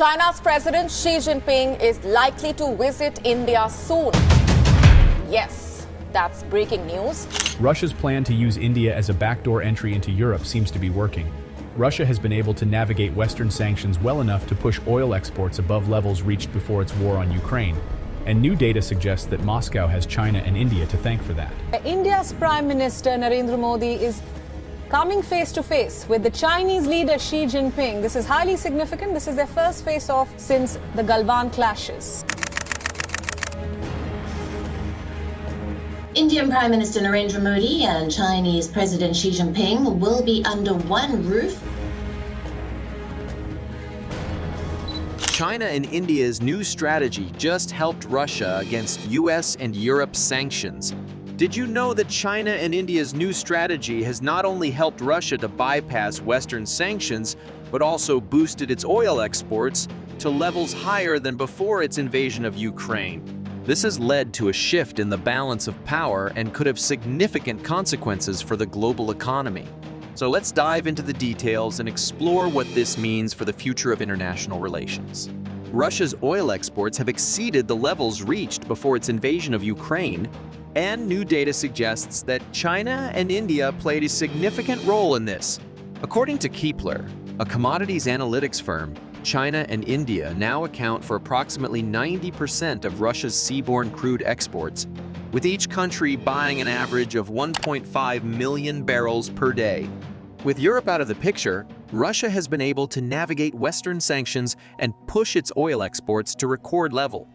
China's President Xi Jinping is likely to visit India soon. Yes, that's breaking news. Russia's plan to use India as a backdoor entry into Europe seems to be working. Russia has been able to navigate Western sanctions well enough to push oil exports above levels reached before its war on Ukraine. And new data suggests that Moscow has China and India to thank for that. India's Prime Minister Narendra Modi is coming face-to-face with the Chinese leader Xi Jinping. This is highly significant. This is their first face-off since the Galwan clashes. Indian Prime Minister Narendra Modi and Chinese President Xi Jinping will be under one roof. China and India's new strategy just helped Russia against US and Europe sanctions. Did you know that China and India's new strategy has not only helped Russia to bypass Western sanctions, but also boosted its oil exports to levels higher than before its invasion of Ukraine? This has led to a shift in the balance of power and could have significant consequences for the global economy. So let's dive into the details and explore what this means for the future of international relations. Russia's oil exports have exceeded the levels reached before its invasion of Ukraine, and new data suggests that China and India played a significant role in this. According to Kpler, a commodities analytics firm, China and India now account for approximately 90% of Russia's seaborne crude exports, with each country buying an average of 1.5 million barrels per day. With Europe out of the picture, Russia has been able to navigate Western sanctions and push its oil exports to record level.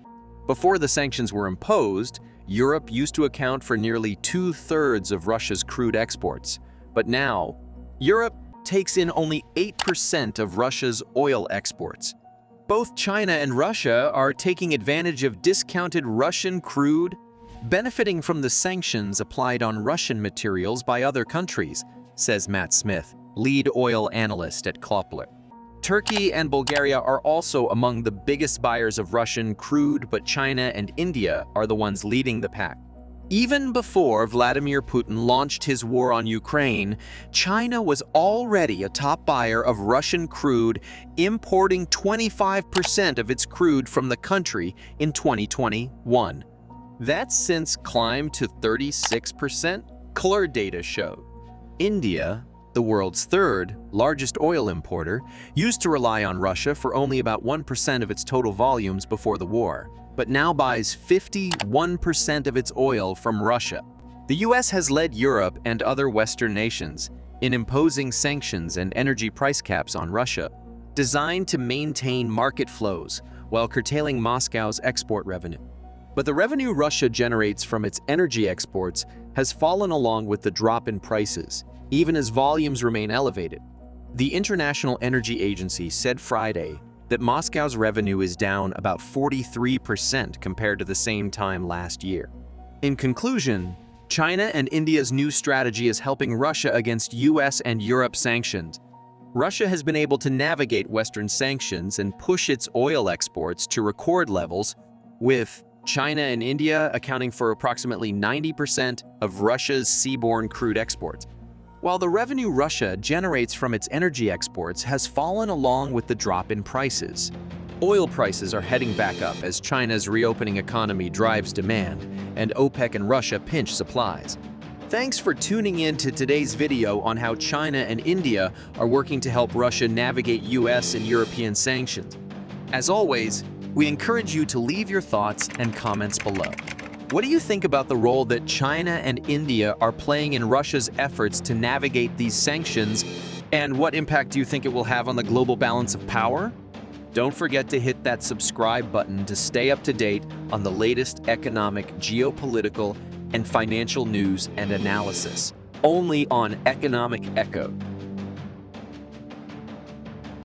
Before the sanctions were imposed, Europe used to account for nearly 2/3 of Russia's crude exports. But now, Europe takes in only 8% of Russia's oil exports. Both China and Russia are taking advantage of discounted Russian crude, benefiting from the sanctions applied on Russian materials by other countries, says Matt Smith, lead oil analyst at Kpler. Turkey and Bulgaria are also among the biggest buyers of Russian crude, but China and India are the ones leading the pack. Even before Vladimir Putin launched his war on Ukraine, China was already a top buyer of Russian crude, importing 25% of its crude from the country in 2021. That's since climbed to 36%, Kpler data showed. India, the world's third largest oil importer, used to rely on Russia for only about 1% of its total volumes before the war, but now buys 51% of its oil from Russia. The US has led Europe and other Western nations in imposing sanctions and energy price caps on Russia, designed to maintain market flows while curtailing Moscow's export revenue. But the revenue Russia generates from its energy exports has fallen along with the drop in prices, even as volumes remain elevated. The International Energy Agency said Friday that Moscow's revenue is down about 43% compared to the same time last year. In conclusion, China and India's new strategy is helping Russia against US and Europe sanctions. Russia has been able to navigate Western sanctions and push its oil exports to record levels, with China and India accounting for approximately 90% of Russia's seaborne crude exports. While the revenue Russia generates from its energy exports has fallen along with the drop in prices. Oil prices are heading back up as China's reopening economy drives demand, and OPEC and Russia pinch supplies. Thanks for tuning in to today's video on how China and India are working to help Russia navigate US and European sanctions. As always, we encourage you to leave your thoughts and comments below. What do you think about the role that China and India are playing in Russia's efforts to navigate these sanctions, and what impact do you think it will have on the global balance of power? Don't forget to hit that subscribe button to stay up to date on the latest economic, geopolitical, and financial news and analysis, only on Economic Echo.